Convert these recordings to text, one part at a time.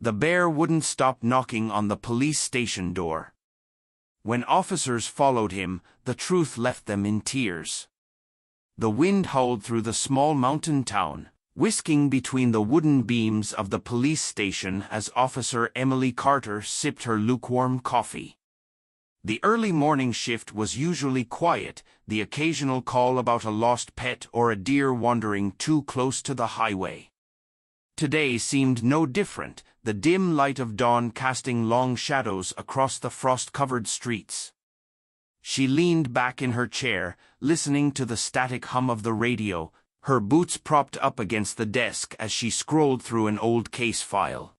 The bear wouldn't stop knocking on the police station door. When officers followed him, the truth left them in tears. The wind howled through the small mountain town, whisking between the wooden beams of the police station as Officer Emily Carter sipped her lukewarm coffee. The early morning shift was usually quiet, the occasional call about a lost pet or a deer wandering too close to the highway. Today seemed no different, the dim light of dawn casting long shadows across the frost-covered streets. She leaned back in her chair, listening to the static hum of the radio, her boots propped up against the desk as she scrolled through an old case file.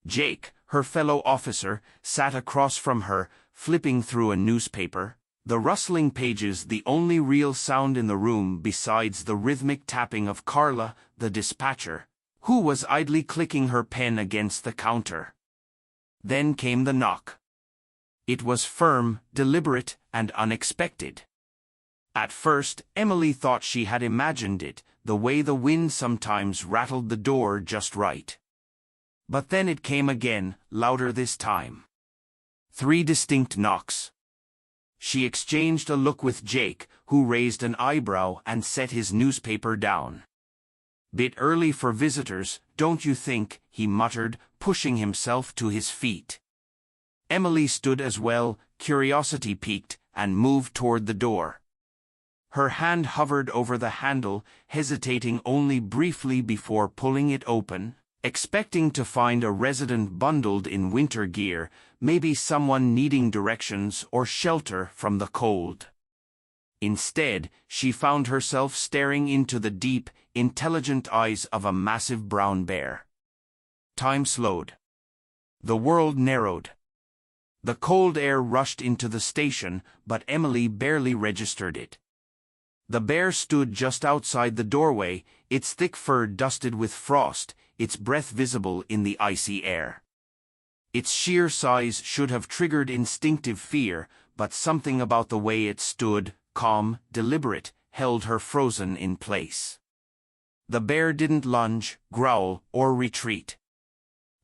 Jake, her fellow officer, sat across from her, flipping through a newspaper, the rustling pages the only real sound in the room besides the rhythmic tapping of Carla, the dispatcher, who was idly clicking her pen against the counter. Then came the knock. It was firm, deliberate, and unexpected. At first, Emily thought she had imagined it, the way the wind sometimes rattled the door just right. But then it came again, louder this time. 3 distinct knocks. She exchanged a look with Jake, who raised an eyebrow and set his newspaper down. "Bit early for visitors, don't you think?" he muttered, pushing himself to his feet. Emily stood as well, curiosity piqued, and moved toward the door. Her hand hovered over the handle, hesitating only briefly before pulling it open, expecting to find a resident bundled in winter gear, maybe someone needing directions or shelter from the cold. Instead, she found herself staring into the deep, intelligent eyes of a massive brown bear. Time slowed. The world narrowed. The cold air rushed into the station, but Emily barely registered it. The bear stood just outside the doorway, its thick fur dusted with frost, its breath visible in the icy air. Its sheer size should have triggered instinctive fear, but something about the way it stood, calm, deliberate, held her frozen in place. The bear didn't lunge, growl, or retreat.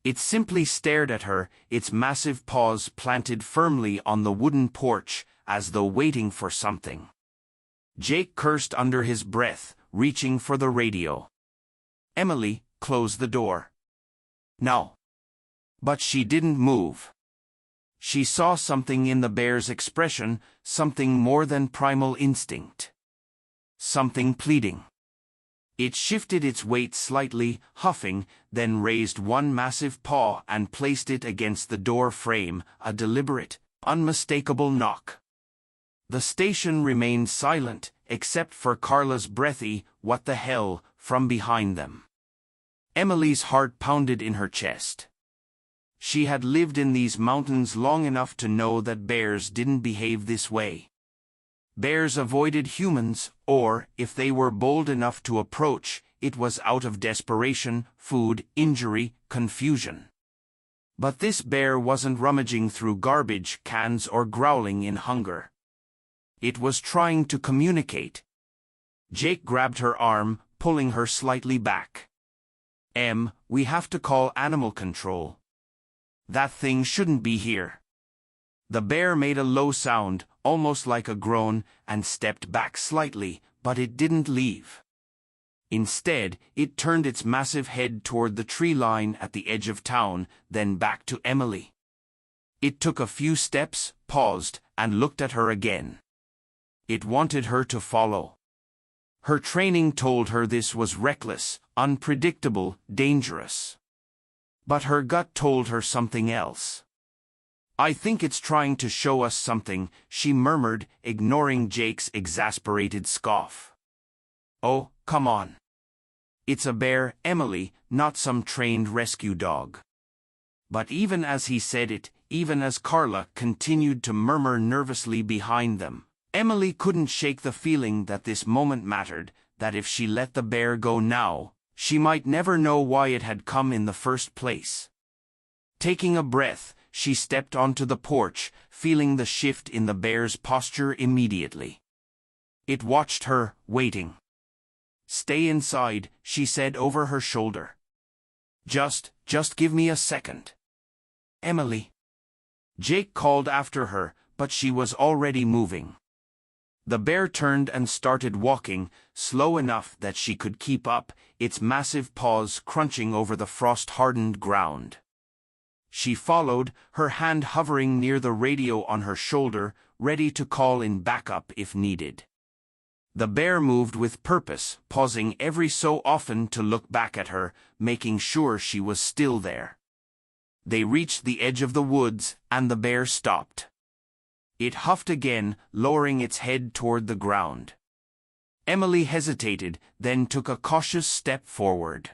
It simply stared at her, its massive paws planted firmly on the wooden porch, as though waiting for something. Jake cursed under his breath, reaching for the radio. Emily closed the door. No. But she didn't move. She saw something in the bear's expression, something more than primal instinct. Something pleading. It shifted its weight slightly, huffing, then raised one massive paw and placed it against the door frame, a deliberate, unmistakable knock. The station remained silent, except for Carla's breathy, "What the hell," from behind them. Emily's heart pounded in her chest. She had lived in these mountains long enough to know that bears didn't behave this way. Bears avoided humans, or, if they were bold enough to approach, it was out of desperation, food, injury, confusion. But this bear wasn't rummaging through garbage cans or growling in hunger. It was trying to communicate. Jake grabbed her arm, pulling her slightly back. We have to call animal control. That thing shouldn't be here." The bear made a low sound, almost like a groan, and stepped back slightly, but it didn't leave. Instead, it turned its massive head toward the tree line at the edge of town, then back to Emily. It took a few steps, paused, and looked at her again. It wanted her to follow. Her training told her this was reckless, unpredictable, dangerous. But her gut told her something else. "I think it's trying to show us something," she murmured, ignoring Jake's exasperated scoff. "Oh, come on. It's a bear, Emily, not some trained rescue dog." But even as he said it, even as Carla continued to murmur nervously behind them, Emily couldn't shake the feeling that this moment mattered, that if she let the bear go now, she might never know why it had come in the first place. Taking a breath, she stepped onto the porch, feeling the shift in the bear's posture immediately. It watched her, waiting. "Stay inside," she said over her shoulder. Just give me a second. Emily. Jake called after her, but she was already moving. The bear turned and started walking, slow enough that she could keep up, its massive paws crunching over the frost-hardened ground. She followed, her hand hovering near the radio on her shoulder, ready to call in backup if needed. The bear moved with purpose, pausing every so often to look back at her, making sure she was still there. They reached the edge of the woods, and the bear stopped. It huffed again, lowering its head toward the ground. Emily hesitated, then took a cautious step forward.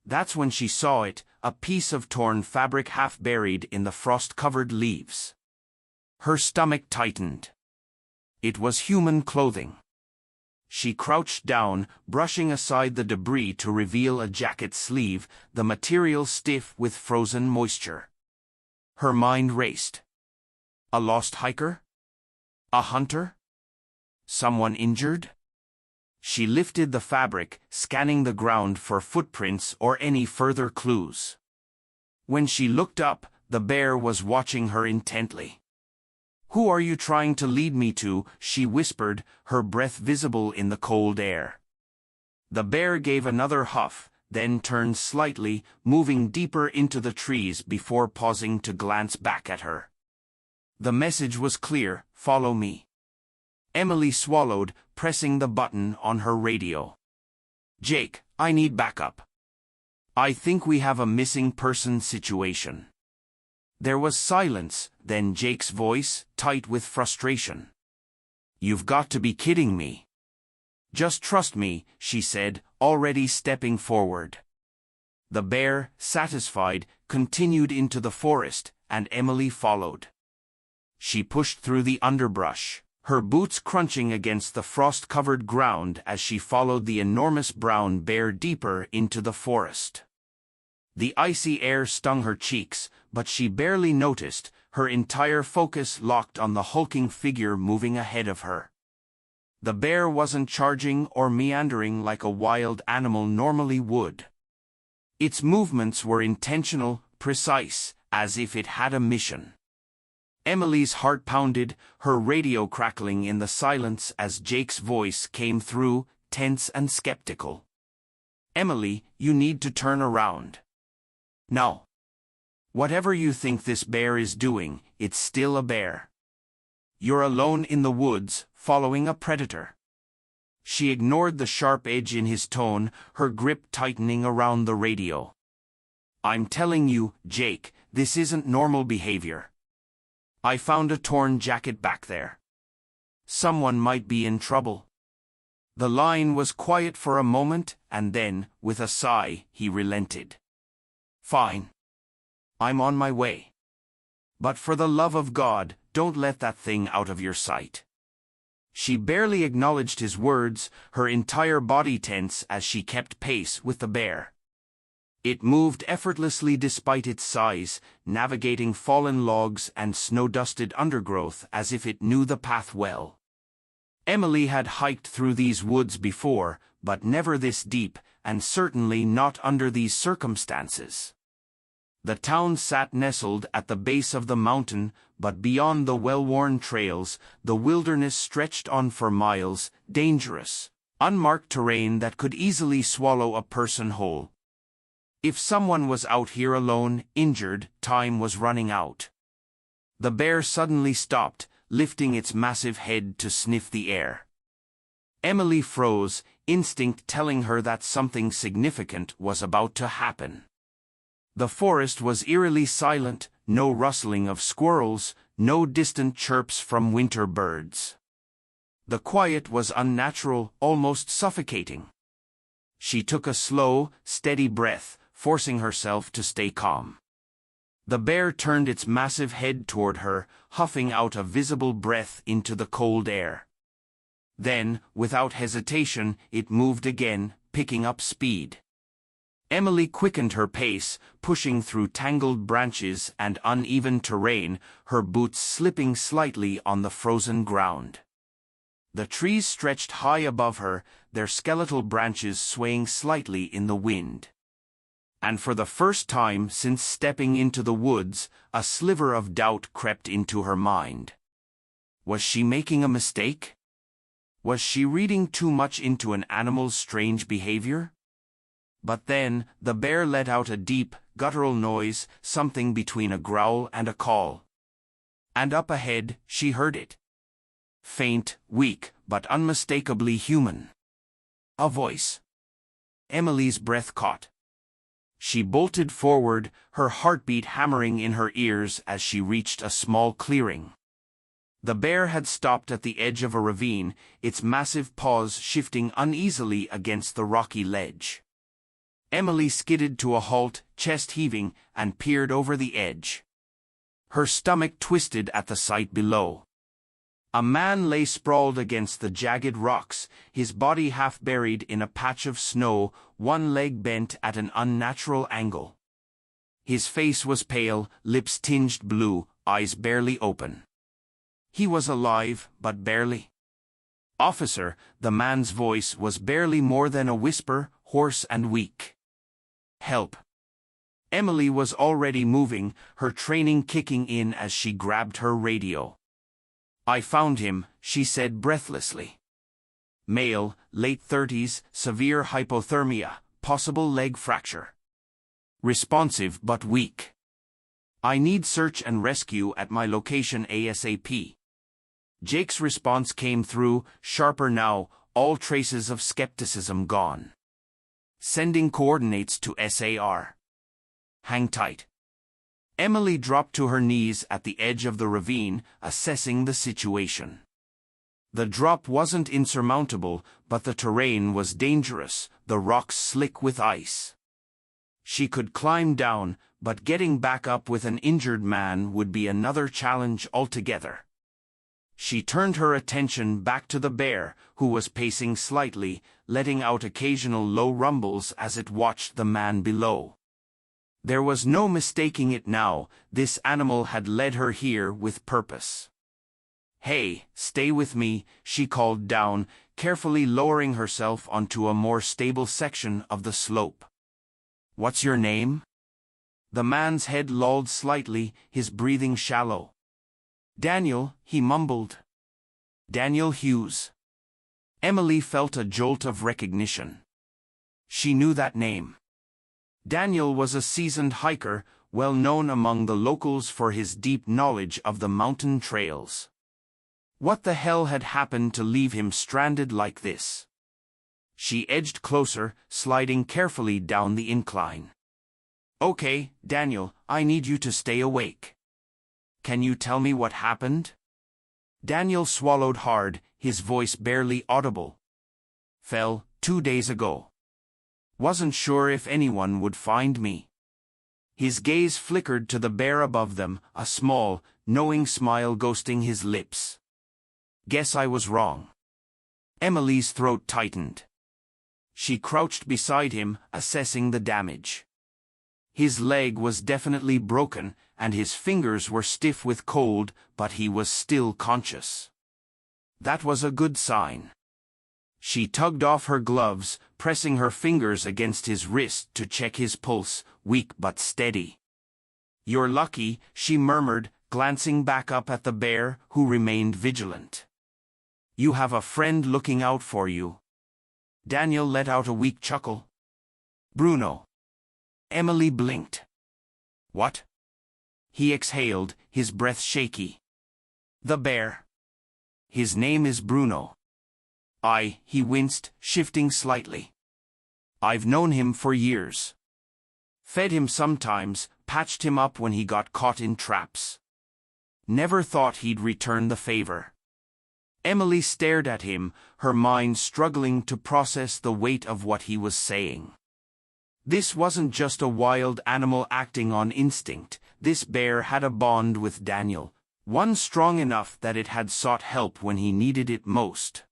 That's when she saw it, a piece of torn fabric half buried in the frost-covered leaves. Her stomach tightened. It was human clothing. She crouched down, brushing aside the debris to reveal a jacket sleeve, the material stiff with frozen moisture. Her mind raced. A lost hiker? A hunter? Someone injured? She lifted the fabric, scanning the ground for footprints or any further clues. When she looked up, the bear was watching her intently. "Who are you trying to lead me to?" she whispered, her breath visible in the cold air. The bear gave another huff, then turned slightly, moving deeper into the trees before pausing to glance back at her. The message was clear: "Follow me." Emily swallowed, pressing the button on her radio. "Jake, I need backup. I think we have a missing person situation." There was silence, then Jake's voice, tight with frustration. "You've got to be kidding me." "Just trust me," she said, already stepping forward. The bear, satisfied, continued into the forest, and Emily followed. She pushed through the underbrush, her boots crunching against the frost-covered ground as she followed the enormous brown bear deeper into the forest. The icy air stung her cheeks, but she barely noticed, her entire focus locked on the hulking figure moving ahead of her. The bear wasn't charging or meandering like a wild animal normally would. Its movements were intentional, precise, as if it had a mission. Emily's heart pounded, her radio crackling in the silence as Jake's voice came through, tense and skeptical. "Emily, you need to turn around. No. Whatever you think this bear is doing, it's still a bear. You're alone in the woods, following a predator." She ignored the sharp edge in his tone, her grip tightening around the radio. "I'm telling you, Jake, this isn't normal behavior. I found a torn jacket back there. Someone might be in trouble." The line was quiet for a moment, and then, with a sigh, he relented. "Fine. I'm on my way. But for the love of God, don't let that thing out of your sight." She barely acknowledged his words, her entire body tense as she kept pace with the bear. It moved effortlessly despite its size, navigating fallen logs and snow-dusted undergrowth as if it knew the path well. Emily had hiked through these woods before, but never this deep, and certainly not under these circumstances. The town sat nestled at the base of the mountain, but beyond the well-worn trails, the wilderness stretched on for miles, dangerous, unmarked terrain that could easily swallow a person whole. If someone was out here alone, injured, time was running out. The bear suddenly stopped, lifting its massive head to sniff the air. Emily froze, instinct telling her that something significant was about to happen. The forest was eerily silent, no rustling of squirrels, no distant chirps from winter birds. The quiet was unnatural, almost suffocating. She took a slow, steady breath, forcing herself to stay calm. The bear turned its massive head toward her, huffing out a visible breath into the cold air. Then, without hesitation, it moved again, picking up speed. Emily quickened her pace, pushing through tangled branches and uneven terrain, her boots slipping slightly on the frozen ground. The trees stretched high above her, their skeletal branches swaying slightly in the wind. And for the first time since stepping into the woods, a sliver of doubt crept into her mind. Was she making a mistake? Was she reading too much into an animal's strange behavior? But then, the bear let out a deep, guttural noise, something between a growl and a call. And up ahead, she heard it. Faint, weak, but unmistakably human. A voice. Emily's breath caught. She bolted forward, her heartbeat hammering in her ears as she reached a small clearing. The bear had stopped at the edge of a ravine, its massive paws shifting uneasily against the rocky ledge. Emily skidded to a halt, chest heaving, and peered over the edge. Her stomach twisted at the sight below. A man lay sprawled against the jagged rocks, his body half buried in a patch of snow, one leg bent at an unnatural angle. His face was pale, lips tinged blue, eyes barely open. He was alive, but barely. "Officer," the man's voice was barely more than a whisper, hoarse and weak. "Help." Emily was already moving, her training kicking in as she grabbed her radio. "I found him," she said breathlessly. "Male, late 30s, severe hypothermia, possible leg fracture. Responsive but weak. I need search and rescue at my location ASAP." Jake's response came through, sharper now, all traces of skepticism gone. "Sending coordinates to SAR. Hang tight." Emily dropped to her knees at the edge of the ravine, assessing the situation. The drop wasn't insurmountable, but the terrain was dangerous, the rocks slick with ice. She could climb down, but getting back up with an injured man would be another challenge altogether. She turned her attention back to the bear, who was pacing slightly, letting out occasional low rumbles as it watched the man below. There was no mistaking it now, this animal had led her here with purpose. "Hey, stay with me," she called down, carefully lowering herself onto a more stable section of the slope. "What's your name?" The man's head lolled slightly, his breathing shallow. "Daniel," he mumbled. "Daniel Hughes." Emily felt a jolt of recognition. She knew that name. Daniel was a seasoned hiker, well known among the locals for his deep knowledge of the mountain trails. What the hell had happened to leave him stranded like this? She edged closer, sliding carefully down the incline. "Okay, Daniel, I need you to stay awake. Can you tell me what happened?" Daniel swallowed hard, his voice barely audible. "Fell 2 days ago. Wasn't sure if anyone would find me." His gaze flickered to the bear above them, a small, knowing smile ghosting his lips. "Guess I was wrong." Emily's throat tightened. She crouched beside him, assessing the damage. His leg was definitely broken, and his fingers were stiff with cold, but he was still conscious. That was a good sign. She tugged off her gloves, pressing her fingers against his wrist to check his pulse, weak but steady. "You're lucky," she murmured, glancing back up at the bear, who remained vigilant. "You have a friend looking out for you." Daniel let out a weak chuckle. "Bruno." Emily blinked. "What?" He exhaled, his breath shaky. "The bear. His name is Bruno." He winced, shifting slightly. "I've known him for years. Fed him sometimes, patched him up when he got caught in traps. Never thought he'd return the favor." Emily stared at him, her mind struggling to process the weight of what he was saying. This wasn't just a wild animal acting on instinct, this bear had a bond with Daniel, one strong enough that it had sought help when he needed it most.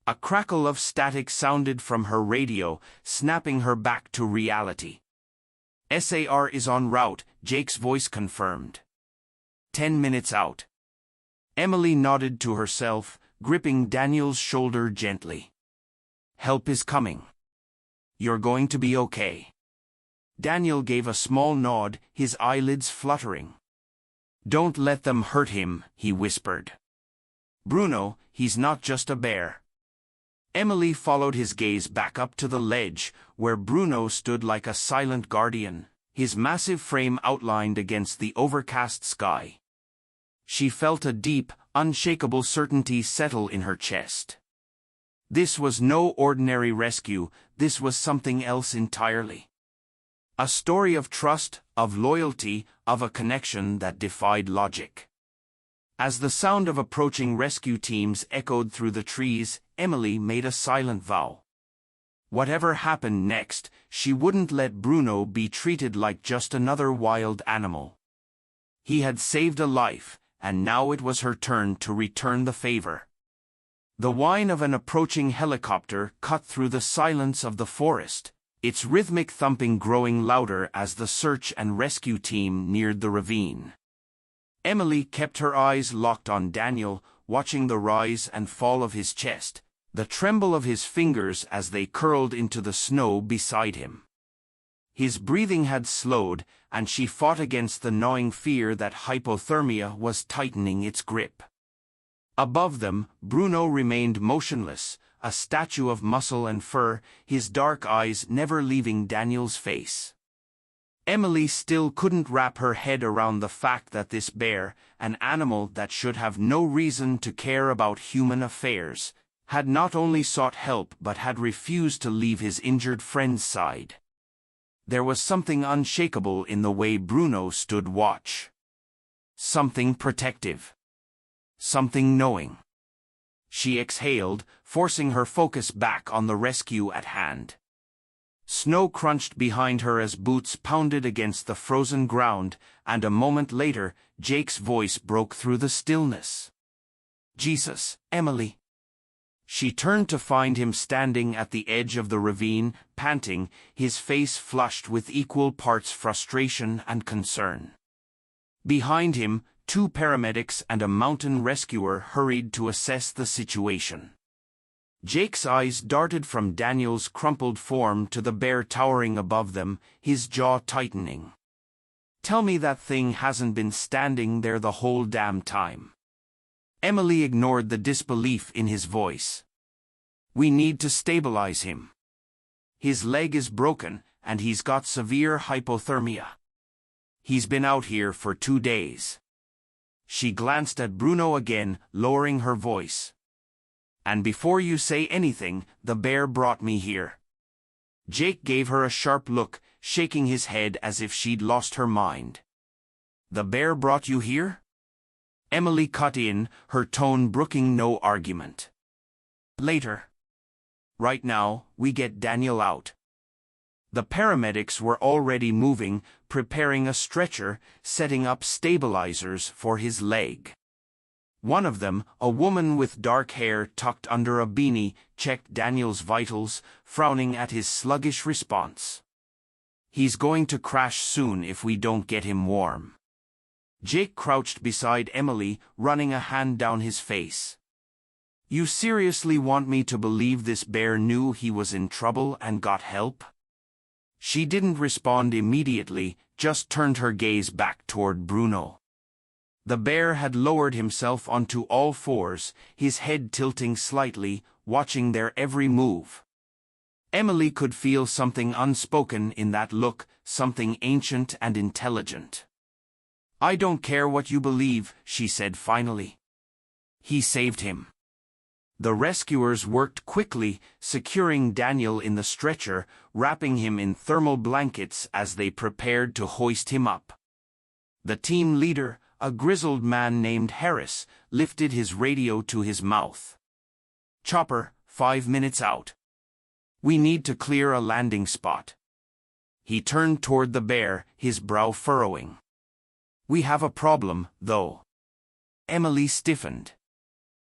A crackle of static sounded from her radio, snapping her back to reality. "SAR is en route," Jake's voice confirmed. 10 minutes out." Emily nodded to herself, gripping Daniel's shoulder gently. "Help is coming. You're going to be okay." Daniel gave a small nod, his eyelids fluttering. "Don't let them hurt him," he whispered. "Bruno, he's not just a bear." Emily followed his gaze back up to the ledge, where Bruno stood like a silent guardian, his massive frame outlined against the overcast sky. She felt a deep, unshakable certainty settle in her chest. This was no ordinary rescue, this was something else entirely. A story of trust, of loyalty, of a connection that defied logic. As the sound of approaching rescue teams echoed through the trees, Emily made a silent vow. Whatever happened next, she wouldn't let Bruno be treated like just another wild animal. He had saved a life, and now it was her turn to return the favor. The whine of an approaching helicopter cut through the silence of the forest, its rhythmic thumping growing louder as the search and rescue team neared the ravine. Emily kept her eyes locked on Daniel, watching the rise and fall of his chest, the tremble of his fingers as they curled into the snow beside him. His breathing had slowed, and she fought against the gnawing fear that hypothermia was tightening its grip. Above them, Bruno remained motionless, a statue of muscle and fur, his dark eyes never leaving Daniel's face. Emily still couldn't wrap her head around the fact that this bear, an animal that should have no reason to care about human affairs, had not only sought help but had refused to leave his injured friend's side. There was something unshakable in the way Bruno stood watch. Something protective. Something knowing. She exhaled, forcing her focus back on the rescue at hand. Snow crunched behind her as boots pounded against the frozen ground, and a moment later, Jake's voice broke through the stillness. "Jesus, Emily." She turned to find him standing at the edge of the ravine, panting, his face flushed with equal parts frustration and concern. Behind him, 2 paramedics and a mountain rescuer hurried to assess the situation. Jake's eyes darted from Daniel's crumpled form to the bear towering above them, his jaw tightening. "Tell me that thing hasn't been standing there the whole damn time." Emily ignored the disbelief in his voice. "We need to stabilize him. His leg is broken, and he's got severe hypothermia. He's been out here for 2 days." She glanced at Bruno again, lowering her voice. "And before you say anything, the bear brought me here." Jake gave her a sharp look, shaking his head as if she'd lost her mind. "The bear brought you here?" Emily cut in, her tone brooking no argument. "Later. Right now, we get Daniel out." The paramedics were already moving, preparing a stretcher, setting up stabilizers for his leg. One of them, a woman with dark hair tucked under a beanie, checked Daniel's vitals, frowning at his sluggish response. "He's going to crash soon if we don't get him warm." Jake crouched beside Emily, running a hand down his face. "You seriously want me to believe this bear knew he was in trouble and got help?" She didn't respond immediately, just turned her gaze back toward Bruno. The bear had lowered himself onto all fours, his head tilting slightly, watching their every move. Emily could feel something unspoken in that look, something ancient and intelligent. "I don't care what you believe," she said finally. "He saved him." The rescuers worked quickly, securing Daniel in the stretcher, wrapping him in thermal blankets as they prepared to hoist him up. The team leader, a grizzled man named Harris, lifted his radio to his mouth. "Chopper, 5 minutes out. We need to clear a landing spot." He turned toward the bear, his brow furrowing. "We have a problem, though." Emily stiffened.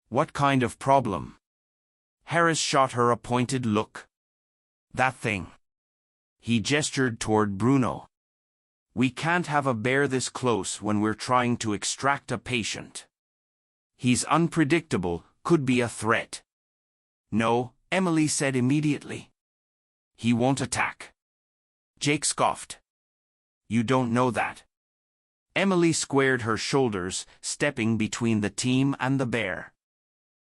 "What kind of problem?" Harris shot her a pointed look. "That thing." He gestured toward Bruno. "We can't have a bear this close when we're trying to extract a patient. He's unpredictable, could be a threat." "No," Emily said immediately. "He won't attack." Jake scoffed. You don't know that. Emily squared her shoulders, stepping between the team and the bear.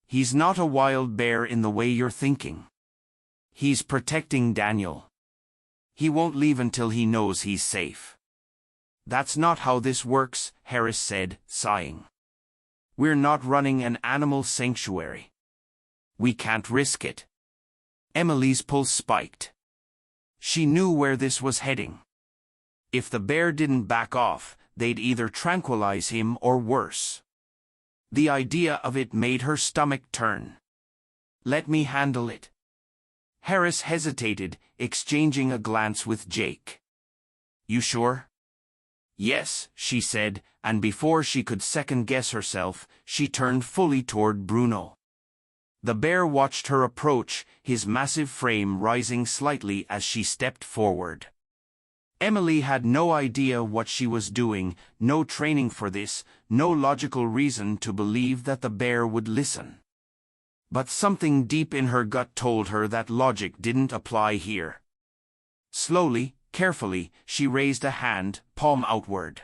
He's not a wild bear in the way you're thinking. He's protecting Daniel. He won't leave until he knows he's safe. That's not how this works, Harris said, sighing. We're not running an animal sanctuary. We can't risk it. Emily's pulse spiked. She knew where this was heading. If the bear didn't back off, they'd either tranquilize him or worse. The idea of it made her stomach turn. Let me handle it. Harris hesitated, exchanging a glance with Jake. You sure? Yes, she said, and before she could second-guess herself, she turned fully toward Bruno. The bear watched her approach, his massive frame rising slightly as she stepped forward. Emily had no idea what she was doing, no training for this, no logical reason to believe that the bear would listen. But something deep in her gut told her that logic didn't apply here. Slowly, carefully, she raised a hand, palm outward.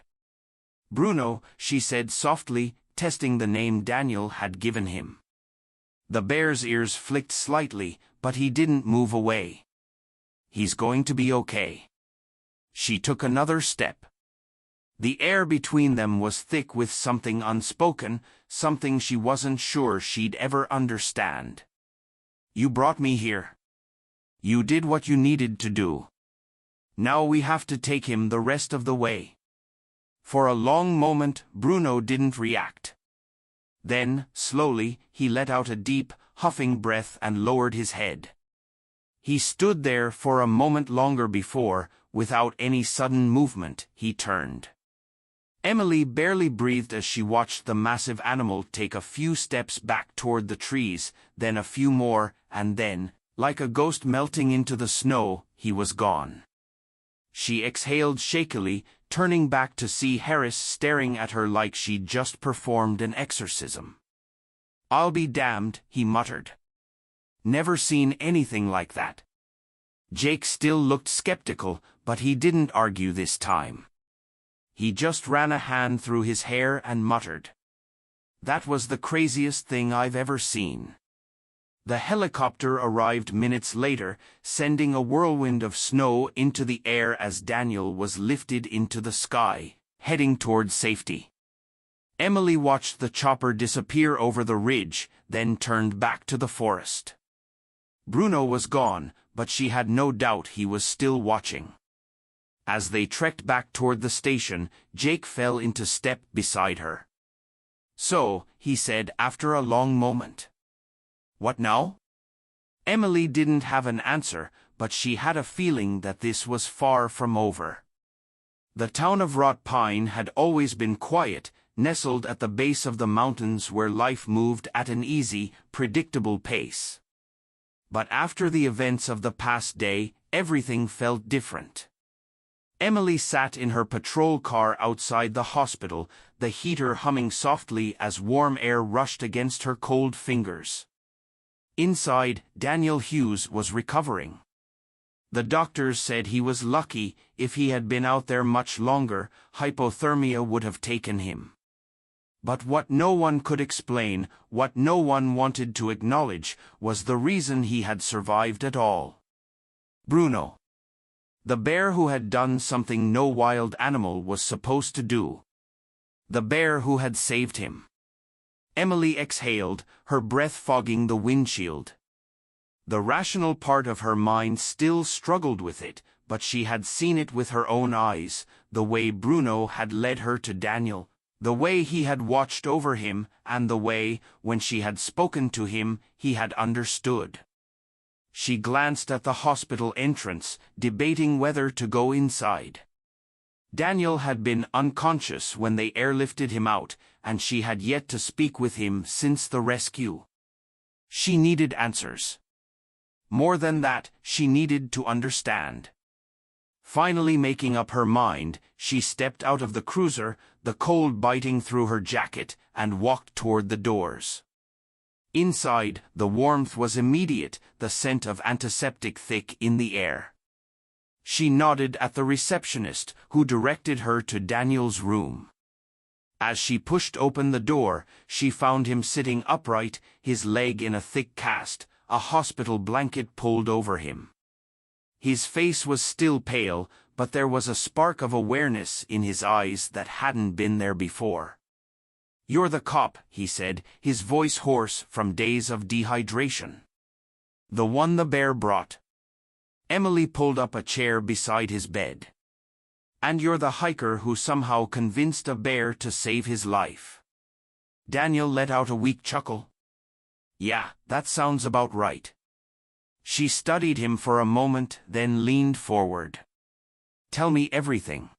Bruno, she said softly, testing the name Daniel had given him. The bear's ears flicked slightly, but he didn't move away. He's going to be okay. She took another step. The air between them was thick with something unspoken, something she wasn't sure she'd ever understand. You brought me here. You did what you needed to do. Now we have to take him the rest of the way. For a long moment, Bruno didn't react. Then, slowly, he let out a deep, huffing breath and lowered his head. He stood there for a moment longer before, without any sudden movement, he turned. Emily barely breathed as she watched the massive animal take a few steps back toward the trees, then a few more, and then, like a ghost melting into the snow, he was gone. She exhaled shakily, turning back to see Harris staring at her like she'd just performed an exorcism. I'll be damned, he muttered. Never seen anything like that. Jake still looked skeptical, but he didn't argue this time. He just ran a hand through his hair and muttered. That was the craziest thing I've ever seen. The helicopter arrived minutes later, sending a whirlwind of snow into the air as Daniel was lifted into the sky, heading toward safety. Emily watched the chopper disappear over the ridge, then turned back to the forest. Bruno was gone, but she had no doubt he was still watching. As they trekked back toward the station, Jake fell into step beside her. So, he said after a long moment. What now? Emily didn't have an answer, but she had a feeling that this was far from over. The town of Wrought Pine had always been quiet, nestled at the base of the mountains where life moved at an easy, predictable pace. But after the events of the past day, everything felt different. Emily sat in her patrol car outside the hospital, the heater humming softly as warm air rushed against her cold fingers. Inside, Daniel Hughes was recovering. The doctors said he was lucky. If he had been out there much longer, hypothermia would have taken him. But what no one could explain, what no one wanted to acknowledge, was the reason he had survived at all. Bruno. The bear who had done something no wild animal was supposed to do. The bear who had saved him. Emily exhaled, her breath fogging the windshield. The rational part of her mind still struggled with it, but she had seen it with her own eyes, the way Bruno had led her to Daniel, the way he had watched over him, and the way, when she had spoken to him, he had understood. She glanced at the hospital entrance, debating whether to go inside. Daniel had been unconscious when they airlifted him out, and she had yet to speak with him since the rescue. She needed answers. More than that, she needed to understand. Finally making up her mind, she stepped out of the cruiser, the cold biting through her jacket, and walked toward the doors. Inside, the warmth was immediate, the scent of antiseptic thick in the air. She nodded at the receptionist, who directed her to Daniel's room. As she pushed open the door, she found him sitting upright, his leg in a thick cast, a hospital blanket pulled over him. His face was still pale, but there was a spark of awareness in his eyes that hadn't been there before. "You're the cop," he said, his voice hoarse from days of dehydration. "The one the bear brought." Emily pulled up a chair beside his bed. "And you're the hiker who somehow convinced a bear to save his life." Daniel let out a weak chuckle. "Yeah, that sounds about right." She studied him for a moment, then leaned forward. "Tell me everything."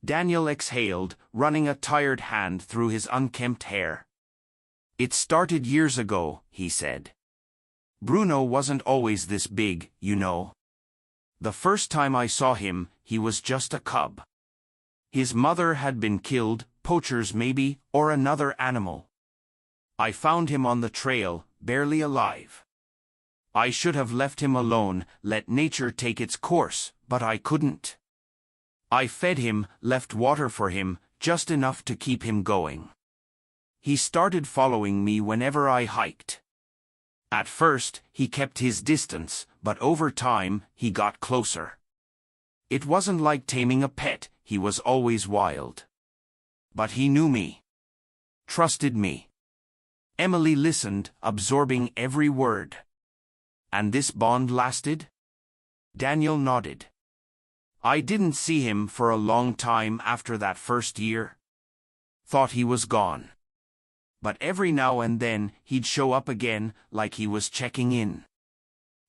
Daniel exhaled, running a tired hand through his unkempt hair. "It started years ago," he said. "Bruno wasn't always this big, you know. The first time I saw him, he was just a cub. His mother had been killed, poachers maybe, or another animal. I found him on the trail, barely alive. I should have left him alone, let nature take its course, but I couldn't. I fed him, left water for him, just enough to keep him going. He started following me whenever I hiked. At first, he kept his distance, but over time, he got closer. It wasn't like taming a pet, he was always wild. But he knew me. Trusted me." Emily listened, absorbing every word. "And this bond lasted?" Daniel nodded. "I didn't see him for a long time after that first year. Thought he was gone. But every now and then, he'd show up again, like he was checking in.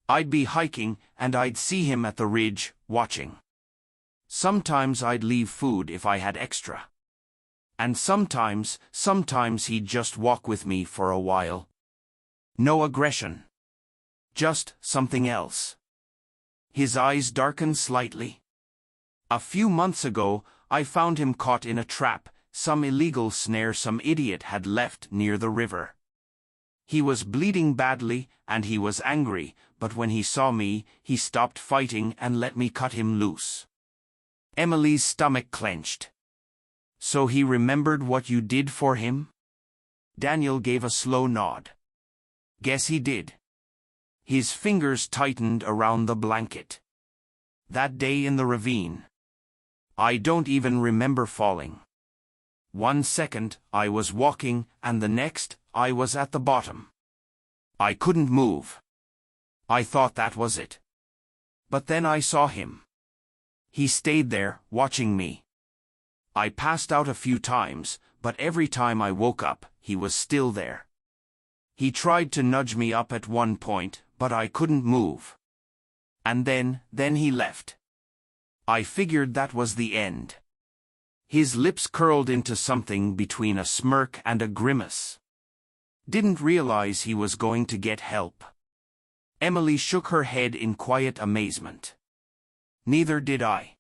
I'd be hiking, and I'd see him at the ridge, watching. Sometimes I'd leave food if I had extra. And sometimes he'd just walk with me for a while. No aggression. Just something else." His eyes darkened slightly. "A few months ago, I found him caught in a trap, some illegal snare some idiot had left near the river. He was bleeding badly, and he was angry, but when he saw me, he stopped fighting and let me cut him loose." Emily's stomach clenched. "So he remembered what you did for him?" Daniel gave a slow nod. "Guess he did." His fingers tightened around the blanket. "That day in the ravine. I don't even remember falling. One second, I was walking, and the next, I was at the bottom. I couldn't move. I thought that was it. But then I saw him. He stayed there, watching me. I passed out a few times, but every time I woke up, he was still there. He tried to nudge me up at one point, but I couldn't move. And then he left. I figured that was the end." His lips curled into something between a smirk and a grimace. "Didn't realize he was going to get help." Emily shook her head in quiet amazement. "Neither did I."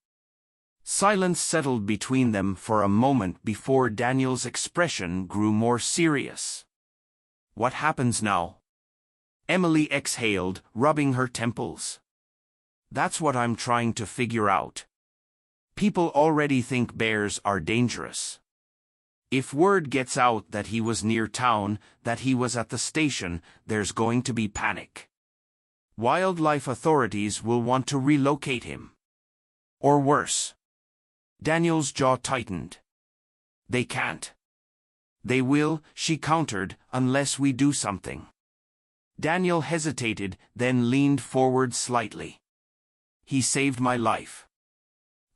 Silence settled between them for a moment before Daniel's expression grew more serious. "What happens now?" Emily exhaled, rubbing her temples. "That's what I'm trying to figure out. People already think bears are dangerous. If word gets out that he was near town, that he was at the station, there's going to be panic. Wildlife authorities will want to relocate him. Or worse." Daniel's jaw tightened. "They can't." "They will," she countered, "unless we do something." Daniel hesitated, then leaned forward slightly. "He saved my life.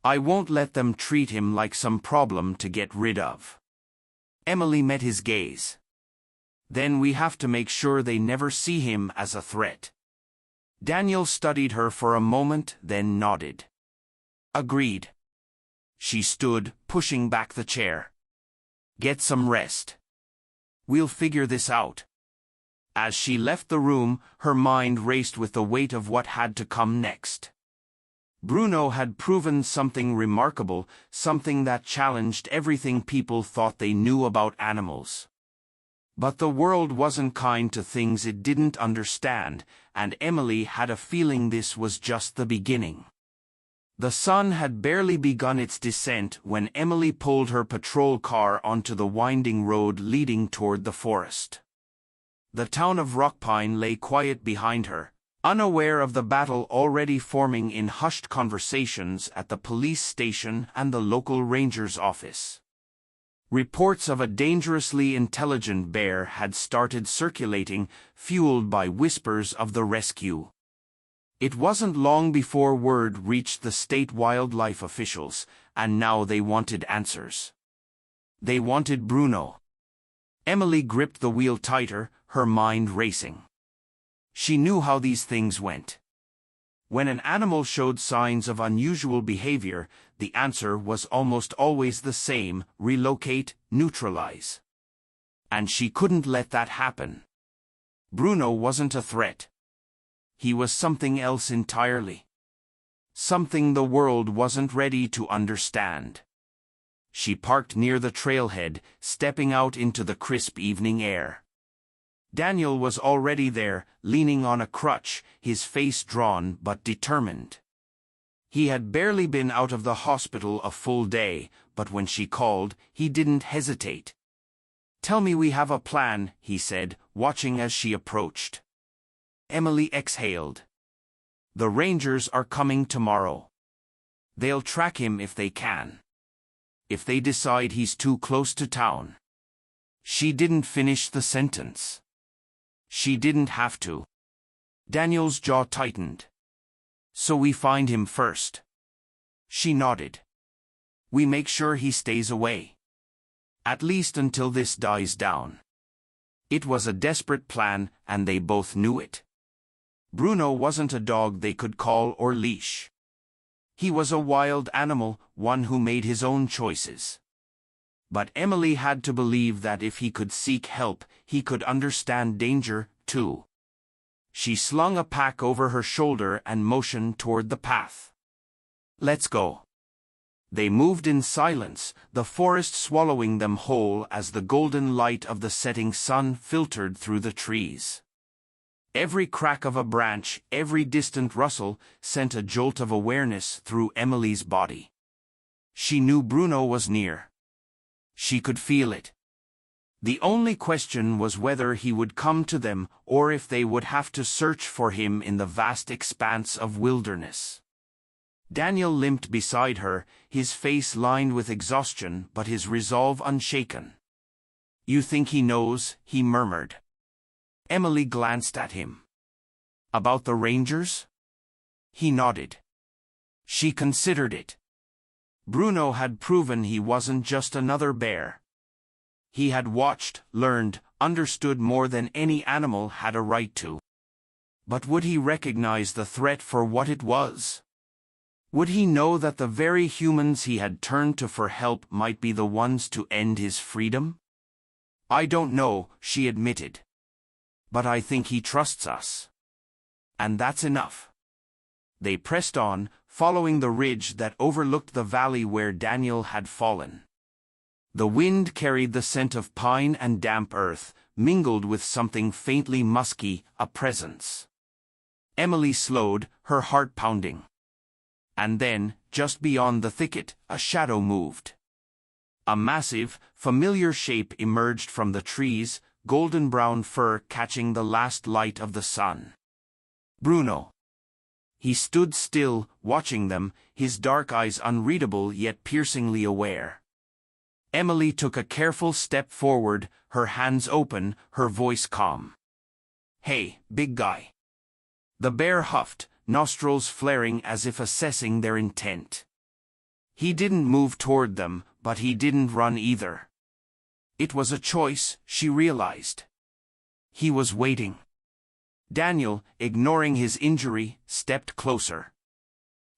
I won't let them treat him like some problem to get rid of." Emily met his gaze. "Then we have to make sure they never see him as a threat." Daniel studied her for a moment, then nodded. "Agreed." She stood, pushing back the chair. "Get some rest. We'll figure this out." As she left the room, her mind raced with the weight of what had to come next. Bruno had proven something remarkable, something that challenged everything people thought they knew about animals. But the world wasn't kind to things it didn't understand, and Emily had a feeling this was just the beginning. The sun had barely begun its descent when Emily pulled her patrol car onto the winding road leading toward the forest. The town of Rockpine lay quiet behind her, unaware of the battle already forming in hushed conversations at the police station and the local ranger's office. Reports of a dangerously intelligent bear had started circulating, fueled by whispers of the rescue. It wasn't long before word reached the state wildlife officials, and now they wanted answers. They wanted Bruno. Emily gripped the wheel tighter, her mind racing. She knew how these things went. When an animal showed signs of unusual behavior, the answer was almost always the same: relocate, neutralize. And she couldn't let that happen. Bruno wasn't a threat. He was something else entirely. Something the world wasn't ready to understand. She parked near the trailhead, stepping out into the crisp evening air. Daniel was already there, leaning on a crutch, his face drawn but determined. He had barely been out of the hospital a full day, but when she called, he didn't hesitate. "Tell me we have a plan," he said, watching as she approached. Emily exhaled. "The Rangers are coming tomorrow. They'll track him if they can. If they decide he's too close to town." She didn't finish the sentence. She didn't have to. Daniel's jaw tightened. "So we find him first." She nodded. "We make sure he stays away. At least until this dies down." It was a desperate plan, and they both knew it. Bruno wasn't a dog they could call or leash. He was a wild animal, one who made his own choices. But Emily had to believe that if he could seek help, he could understand danger, too. She slung a pack over her shoulder and motioned toward the path. "Let's go." They moved in silence, the forest swallowing them whole as the golden light of the setting sun filtered through the trees. Every crack of a branch, every distant rustle, sent a jolt of awareness through Emily's body. She knew Bruno was near. She could feel it. The only question was whether he would come to them or if they would have to search for him in the vast expanse of wilderness. Daniel limped beside her, his face lined with exhaustion but his resolve unshaken. "You think he knows?" he murmured. Emily glanced at him. "About the Rangers?" He nodded. She considered it. Bruno had proven he wasn't just another bear. He had watched, learned, understood more than any animal had a right to. But would he recognize the threat for what it was? Would he know that the very humans he had turned to for help might be the ones to end his freedom? "I don't know," she admitted. "But I think he trusts us. And that's enough." They pressed on, following the ridge that overlooked the valley where Daniel had fallen. The wind carried the scent of pine and damp earth, mingled with something faintly musky, a presence. Emily slowed, her heart pounding. And then, just beyond the thicket, a shadow moved. A massive, familiar shape emerged from the trees, golden-brown fur catching the last light of the sun. Bruno. He stood still, watching them, his dark eyes unreadable yet piercingly aware. Emily took a careful step forward, her hands open, her voice calm. "Hey, big guy." The bear huffed, nostrils flaring as if assessing their intent. He didn't move toward them, but he didn't run either. It was a choice, she realized. He was waiting. Daniel, ignoring his injury, stepped closer.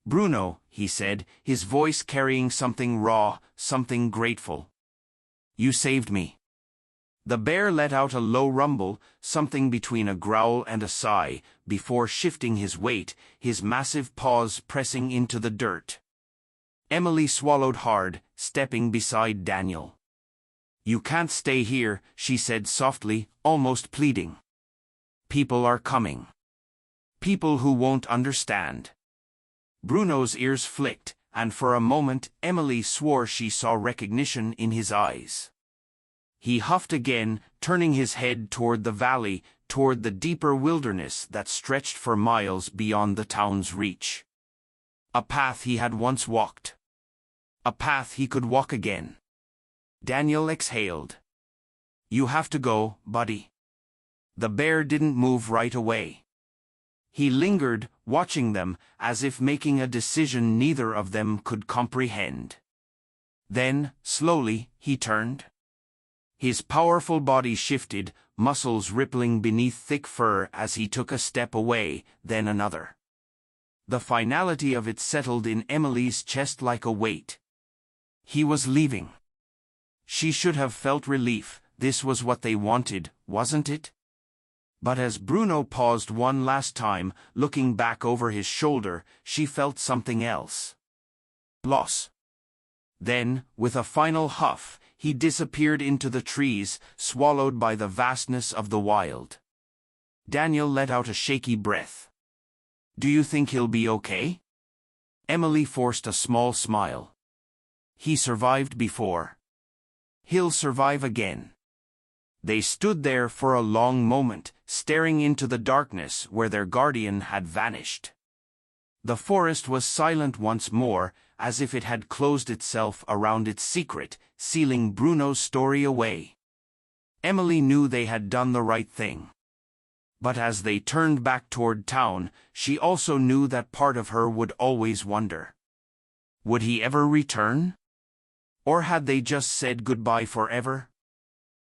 "Bruno," he said, his voice carrying something raw, something grateful. "You saved me." The bear let out a low rumble, something between a growl and a sigh, before shifting his weight, his massive paws pressing into the dirt. Emily swallowed hard, stepping beside Daniel. "You can't stay here," she said softly, almost pleading. "People are coming. People who won't understand. Bruno's ears flicked, and for a moment Emily swore she saw recognition in his eyes. He huffed again, turning his head toward the valley, toward the deeper wilderness that stretched for miles beyond the town's reach. A path he had once walked. A path he could walk again. Daniel exhaled. "You have to go, buddy." The bear didn't move right away. He lingered, watching them, as if making a decision neither of them could comprehend. Then, slowly, he turned. His powerful body shifted, muscles rippling beneath thick fur as he took a step away, then another. The finality of it settled in Emily's chest like a weight. He was leaving. She should have felt relief. This was what they wanted, wasn't it? But as Bruno paused one last time, looking back over his shoulder, she felt something else. Loss. Then, with a final huff, he disappeared into the trees, swallowed by the vastness of the wild. Daniel let out a shaky breath. "Do you think he'll be okay?" Emily forced a small smile. "He survived before. He'll survive again." They stood there for a long moment, staring into the darkness where their guardian had vanished. The forest was silent once more, as if it had closed itself around its secret, sealing Bruno's story away. Emily knew they had done the right thing. But as they turned back toward town, she also knew that part of her would always wonder. Would he ever return? Or had they just said goodbye forever?